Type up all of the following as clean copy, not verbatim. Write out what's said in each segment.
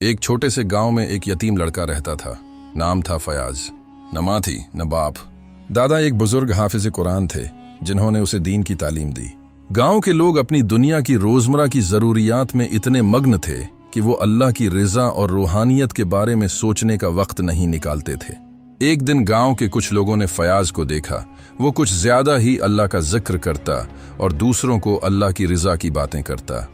एक छोटे से गांव में एक यतीम लड़का रहता था। नाम था फयाज। न माँ थी न बाप। दादा एक बुजुर्ग हाफिज कुरान थे जिन्होंने उसे दीन की तालीम दी। गांव के लोग अपनी दुनिया की रोजमर्रा की जरूरियात में इतने मग्न थे कि वो अल्लाह की रिजा और रूहानियत के बारे में सोचने का वक्त नहीं निकालते थे। एक दिन गांव के कुछ लोगों ने फयाज को देखा। वो कुछ ज्यादा ही अल्लाह का जिक्र करता और दूसरों को अल्लाह की रिजा की बातें करता।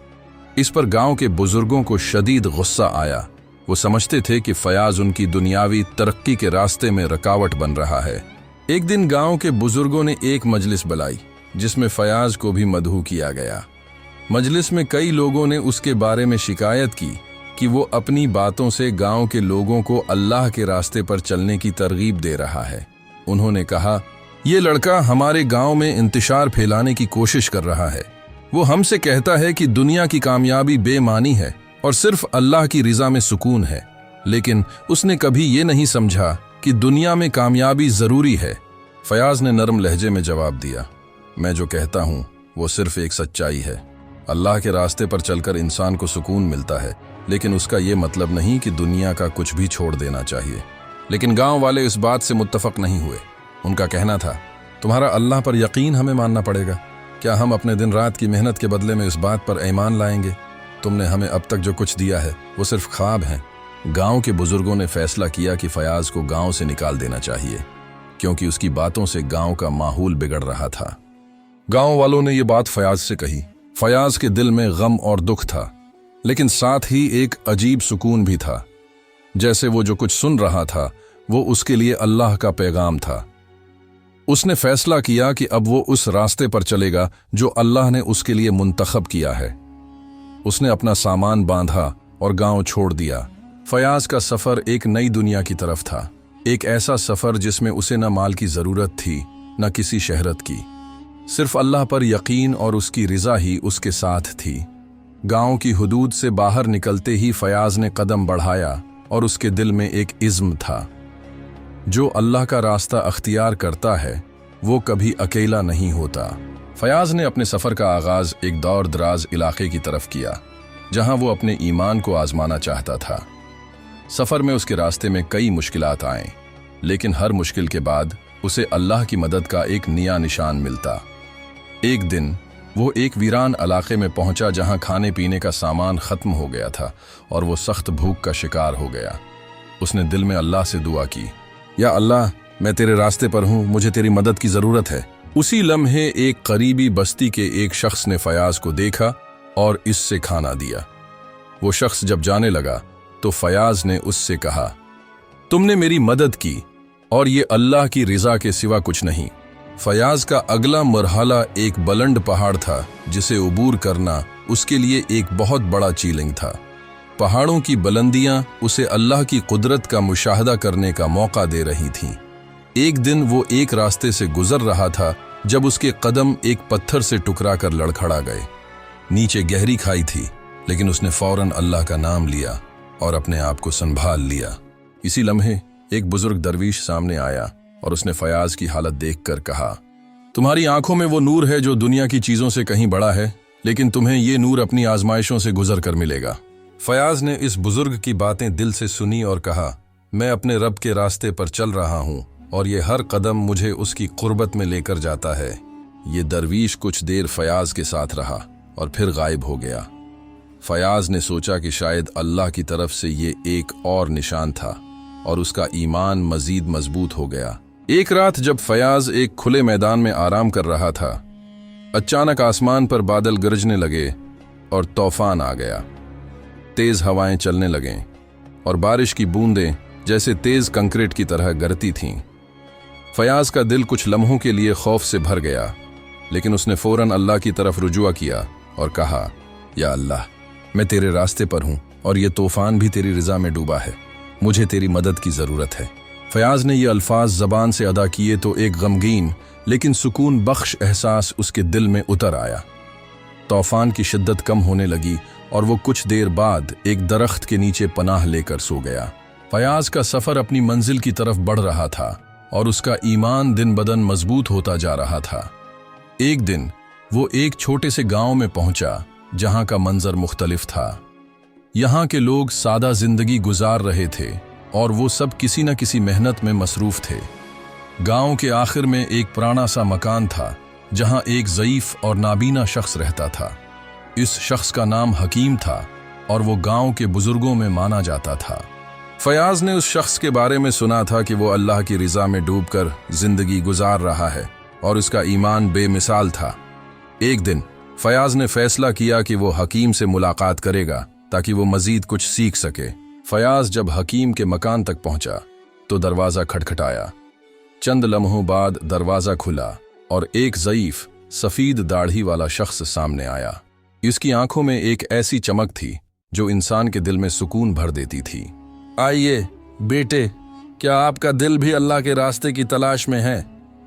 इस पर गांव के बुजुर्गों को शदीद गुस्सा आया। वो समझते थे कि फयाज उनकी दुनियावी तरक्की के रास्ते में रुकावट बन रहा है। एक दिन गांव के बुजुर्गों ने एक मजलिस बुलाई जिसमें फयाज को भी मदहू किया गया। मजलिस में कई लोगों ने उसके बारे में शिकायत की कि वो अपनी बातों से गांव के लोगों को अल्लाह के रास्ते पर चलने की तरगीब दे रहा है। उन्होंने कहा, ये लड़का हमारे गांव में इंतशार फैलाने की कोशिश कर रहा है। वो हमसे कहता है कि दुनिया की कामयाबी बेमानी है और सिर्फ अल्लाह की रिजा में सुकून है, लेकिन उसने कभी ये नहीं समझा कि दुनिया में कामयाबी जरूरी है। फयाज ने नरम लहजे में जवाब दिया, मैं जो कहता हूँ वो सिर्फ एक सच्चाई है। अल्लाह के रास्ते पर चलकर इंसान को सुकून मिलता है, लेकिन उसका ये मतलब नहीं कि दुनिया का कुछ भी छोड़ देना चाहिए। लेकिन गांव वाले इस बात से मुत्तफक नहीं हुए। उनका कहना था, तुम्हारा अल्लाह पर यकीन हमें मानना पड़ेगा। क्या हम अपने दिन रात की मेहनत के बदले में इस बात पर ईमान लाएंगे? तुमने हमें अब तक जो कुछ दिया है वो सिर्फ ख्वाब है। गांव के बुजुर्गों ने फैसला किया कि फयाज को गांव से निकाल देना चाहिए, क्योंकि उसकी बातों से गांव का माहौल बिगड़ रहा था। गांव वालों ने ये बात फयाज से कही। फयाज के दिल में गम और दुख था, लेकिन साथ ही एक अजीब सुकून भी था, जैसे वो जो कुछ सुन रहा था वो उसके लिए अल्लाह का पैगाम था। उसने फैसला किया कि अब वो उस रास्ते पर चलेगा जो अल्लाह ने उसके लिए मुंतखब किया है। उसने अपना सामान बांधा और गांव छोड़ दिया। फयाज का सफर एक नई दुनिया की तरफ था, एक ऐसा सफर जिसमें उसे न माल की जरूरत थी न किसी शहरत की। सिर्फ अल्लाह पर यकीन और उसकी रिजा ही उसके साथ थी। गांव की हुदूद से बाहर निकलते ही फयाज ने कदम बढ़ाया और उसके दिल में एक इज़्म था, जो अल्लाह का रास्ता अख्तियार करता है वो कभी अकेला नहीं होता। फयाज ने अपने सफ़र का आगाज़ एक दौर दराज इलाके की तरफ किया, जहां वो अपने ईमान को आजमाना चाहता था। सफ़र में उसके रास्ते में कई मुश्किलात आए, लेकिन हर मुश्किल के बाद उसे अल्लाह की मदद का एक नया निशान मिलता। एक दिन वो एक वीरान इलाके में पहुंचा जहां खाने पीने का सामान ख़त्म हो गया था और वो सख्त भूख का शिकार हो गया। उसने दिल में अल्लाह से दुआ की, या अल्लाह, मैं तेरे रास्ते पर हूँ, मुझे तेरी मदद की ज़रूरत है। उसी लम्हे एक करीबी बस्ती के एक शख्स ने फयाज को देखा और इससे खाना दिया। वो शख्स जब जाने लगा तो फयाज ने उससे कहा, तुमने मेरी मदद की और ये अल्लाह की रिजा के सिवा कुछ नहीं। फयाज का अगला मरहला एक बुलंद पहाड़ था जिसे उबूर करना उसके लिए एक बहुत बड़ा चैलेंज था। पहाड़ों की बुलंदियां उसे अल्लाह की कुदरत का मुशाहदा करने का मौका दे रही थीं। एक दिन वो एक रास्ते से गुजर रहा था जब उसके कदम एक पत्थर से टकरा कर लड़खड़ा गए। नीचे गहरी खाई थी, लेकिन उसने फौरन अल्लाह का नाम लिया और अपने आप को संभाल लिया। इसी लम्हे एक बुजुर्ग दरवीश सामने आया और उसने फयाज की हालत देखकर कहा, तुम्हारी आंखों में वो नूर है जो दुनिया की चीजों से कहीं बड़ा है, लेकिन तुम्हें ये नूर अपनी आजमाइशों से गुजर कर मिलेगा। फयाज ने इस बुजुर्ग की बातें दिल से सुनी और कहा, मैं अपने रब के रास्ते पर चल रहा हूँ और ये हर कदम मुझे उसकी कुर्बत में लेकर जाता है। ये दरवीश कुछ देर फयाज के साथ रहा और फिर गायब हो गया। फयाज ने सोचा कि शायद अल्लाह की तरफ से ये एक और निशान था और उसका ईमान मजीद मजबूत हो गया। एक रात जब फयाज एक खुले मैदान में आराम कर रहा था, अचानक आसमान पर बादल गरजने लगे और तूफान आ गया। तेज हवाएं चलने लगें और बारिश की बूंदें जैसे तेज कंक्रीट की तरह गिरती थीं। फयाज का दिल कुछ लम्हों के लिए खौफ से भर गया, लेकिन उसने फौरन अल्लाह की तरफ रुजुआ किया और कहा, या अल्लाह, मैं तेरे रास्ते पर हूँ और ये तूफान भी तेरी रिजा में डूबा है। मुझे तेरी मदद की ज़रूरत है। फयाज ने ये अल्फाज ज़बान से अदा किए तो एक गमगीन लेकिन सुकून बख्श एहसास उसके दिल में उतर आया। तूफान की शिद्दत कम होने लगी और वो कुछ देर बाद एक दरख्त के नीचे पनाह लेकर सो गया। फयाज का सफ़र अपनी मंजिल की तरफ बढ़ रहा था और उसका ईमान दिन बदन मजबूत होता जा रहा था। एक दिन वो एक छोटे से गांव में पहुंचा जहां का मंजर मुख्तलिफ था। यहाँ के लोग सादा जिंदगी गुजार रहे थे और वो सब किसी न किसी मेहनत में मसरूफ थे। गांव के आखिर में एक पुराना सा मकान था जहां एक ज़ईफ और नाबीना शख्स रहता था। इस शख्स का नाम हकीम था और वो गांव के बुजुर्गों में माना जाता था। फयाज ने उस शख्स के बारे में सुना था कि वो अल्लाह की रिजा में डूबकर जिंदगी गुजार रहा है और उसका ईमान बेमिसाल था। एक दिन फयाज ने फैसला किया कि वो हकीम से मुलाकात करेगा ताकि वो मजीद कुछ सीख सके। फयाज जब हकीम के मकान तक पहुंचा तो दरवाज़ा खटखटाया। चंद लम्हों बाद दरवाज़ा खुला और एक ज़ईफ सफ़ीद दाढ़ी वाला शख्स सामने आया। इसकी आंखों में एक ऐसी चमक थी जो इंसान के दिल में सुकून भर देती थी। आइए बेटे, क्या आपका दिल भी अल्लाह के रास्ते की तलाश में है?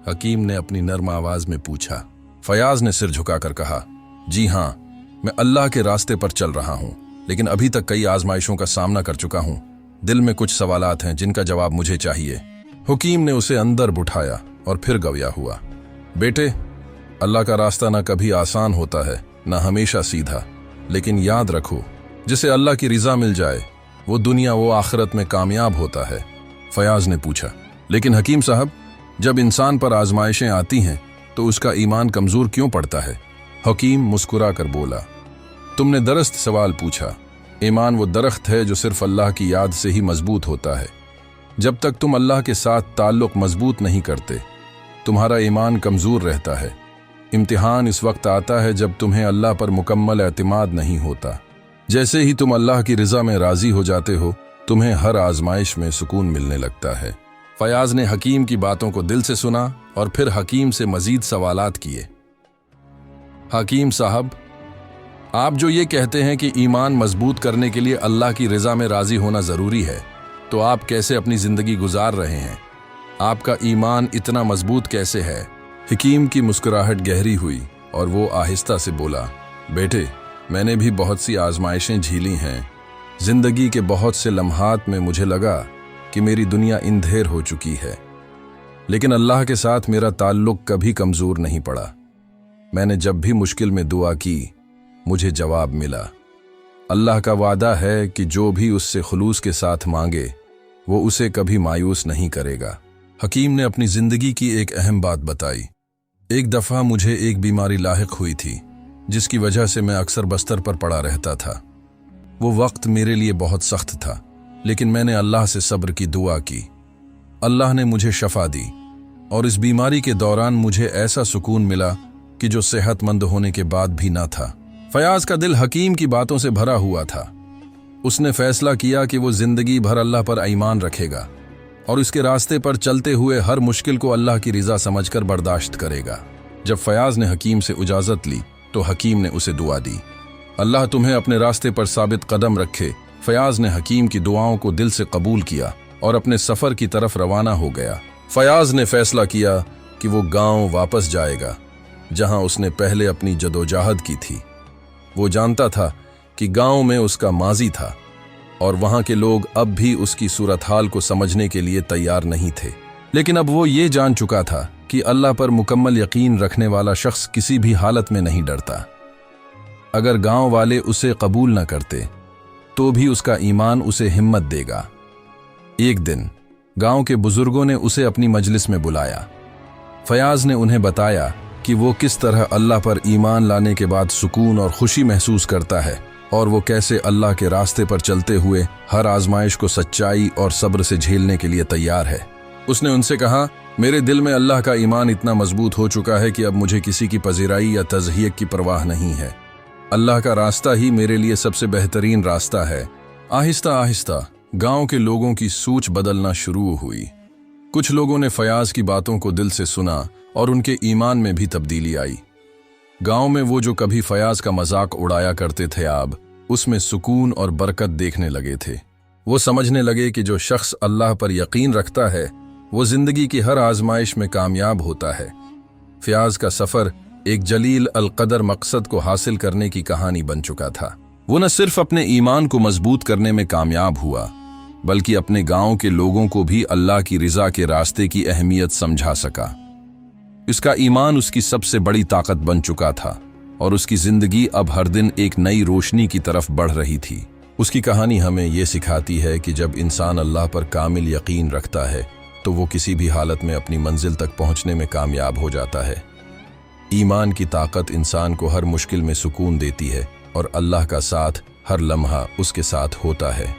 हकीम ने अपनी नर्म आवाज में पूछा। फयाज ने सिर झुकाकर कहा, जी हाँ, मैं अल्लाह के रास्ते पर चल रहा हूँ, लेकिन अभी तक कई आजमाइशों का सामना कर चुका हूँ। दिल में कुछ सवालात हैं जिनका जवाब मुझे चाहिए। हकीम ने उसे अंदर बुठाया और फिर गवया हुआ, बेटे, अल्लाह का रास्ता ना कभी आसान होता है ना हमेशा सीधा, लेकिन याद रखो, जिसे अल्लाह की रिजा मिल जाए वो दुनिया वो आखिरत में कामयाब होता है। फयाज ने पूछा, लेकिन हकीम साहब, जब इंसान पर आजमाइशें आती हैं तो उसका ईमान कमजोर क्यों पड़ता है? हकीम मुस्कुरा कर बोला, तुमने दरस्त सवाल पूछा। ईमान वो दरख्त है जो सिर्फ अल्लाह की याद से ही मजबूत होता है। जब तक तुम अल्लाह के साथ ताल्लुक मजबूत नहीं करते, तुम्हारा ईमान कमजोर रहता है। इम्तिहान इस वक्त आता है जब तुम्हें अल्लाह पर मुकम्मल एतमाद नहीं होता। जैसे ही तुम अल्लाह की रिजा में राजी हो जाते हो, तुम्हें हर आजमाइश में सुकून मिलने लगता है। फयाज ने हकीम की बातों को दिल से सुना और फिर हकीम से मजीद सवालात किए। हकीम साहब, आप जो ये कहते हैं कि ईमान मजबूत करने के लिए अल्लाह की रिजा में राजी होना जरूरी है, तो आप कैसे अपनी जिंदगी गुजार रहे हैं? आपका ईमान इतना मजबूत कैसे है? हकीम की मुस्कुराहट गहरी हुई और वो आहिस्ता से बोला, बेटे, मैंने भी बहुत सी आजमाइशें झीली हैं। जिंदगी के बहुत से लम्हात में मुझे लगा कि मेरी दुनिया इंधेर हो चुकी है, लेकिन अल्लाह के साथ मेरा ताल्लुक कभी कमजोर नहीं पड़ा। मैंने जब भी मुश्किल में दुआ की, मुझे जवाब मिला। अल्लाह का वादा है कि जो भी उससे खुलूस के साथ मांगे वो उसे कभी मायूस नहीं करेगा। हकीम ने अपनी जिंदगी की एक अहम बात बताई। एक दफा मुझे एक बीमारी लाहिक हुई थी जिसकी वजह से मैं अक्सर बस्तर पर पड़ा रहता था। वो वक्त मेरे लिए बहुत सख्त था, लेकिन मैंने अल्लाह से सब्र की दुआ की। अल्लाह ने मुझे शफा दी और इस बीमारी के दौरान मुझे ऐसा सुकून मिला कि जो सेहतमंद होने के बाद भी ना था। फयाज का दिल हकीम की बातों से भरा हुआ था। उसने फैसला किया कि वो जिंदगी भर अल्लाह पर ईमान रखेगा और इसके रास्ते पर चलते हुए हर मुश्किल को अल्लाह की रिजा समझकर बर्दाश्त करेगा। जब फयाज ने हकीम से इजाजत ली तो हकीम ने उसे दुआ दी, अल्लाह तुम्हें अपने रास्ते पर साबित कदम रखे। फयाज ने हकीम की दुआओं को दिल से कबूल किया और अपने सफर की तरफ रवाना हो गया। फयाज ने फैसला किया कि वो गांव वापस जाएगा जहां उसने पहले अपनी जदोजहद की थी। वो जानता था कि गांव में उसका माजी था और वहां के लोग अब भी उसकी सूरत हाल को समझने के लिए तैयार नहीं थे, लेकिन अब वो ये जान चुका था कि अल्लाह पर मुकम्मल यकीन रखने वाला शख्स किसी भी हालत में नहीं डरता। अगर गांव वाले उसे कबूल न करते तो भी उसका ईमान उसे हिम्मत देगा। एक दिन गांव के बुजुर्गों ने उसे अपनी मजलिस में बुलाया। फयाज ने उन्हें बताया कि वो किस तरह अल्लाह पर ईमान लाने के बाद सुकून और खुशी महसूस करता है और वो कैसे अल्लाह के रास्ते पर चलते हुए हर आजमाइश को सच्चाई और सब्र से झेलने के लिए तैयार है। उसने उनसे कहा, मेरे दिल में अल्लाह का ईमान इतना मजबूत हो चुका है कि अब मुझे किसी की पजीराई या तज़हियक की परवाह नहीं है। अल्लाह का रास्ता ही मेरे लिए सबसे बेहतरीन रास्ता है। आहिस्ता आहिस्ता गांव के लोगों की सोच बदलना शुरू हुई। कुछ लोगों ने फयाज की बातों को दिल से सुना और उनके ईमान में भी तब्दीली आई। गांव में वो जो कभी फयाज का मजाक उड़ाया करते थे, अब उसमें सुकून और बरकत देखने लगे थे। वो समझने लगे कि जो शख्स अल्लाह पर यकीन रखता है वो जिंदगी की हर आजमाइश में कामयाब होता है। फयाज का सफर एक जलील अल कदर मकसद को हासिल करने की कहानी बन चुका था। वो न सिर्फ अपने ईमान को मजबूत करने में कामयाब हुआ, बल्कि अपने गांव के लोगों को भी अल्लाह की रिजा के रास्ते की अहमियत समझा सका। इसका ईमान उसकी सबसे बड़ी ताकत बन चुका था और उसकी जिंदगी अब हर दिन एक नई रोशनी की तरफ बढ़ रही थी। उसकी कहानी हमें ये सिखाती है कि जब इंसान अल्लाह पर कामिल यकीन रखता है तो वो किसी भी हालत में अपनी मंजिल तक पहुंचने में कामयाब हो जाता है। ईमान की ताकत इंसान को हर मुश्किल में सुकून देती है और अल्लाह का साथ हर लम्हा उसके साथ होता है।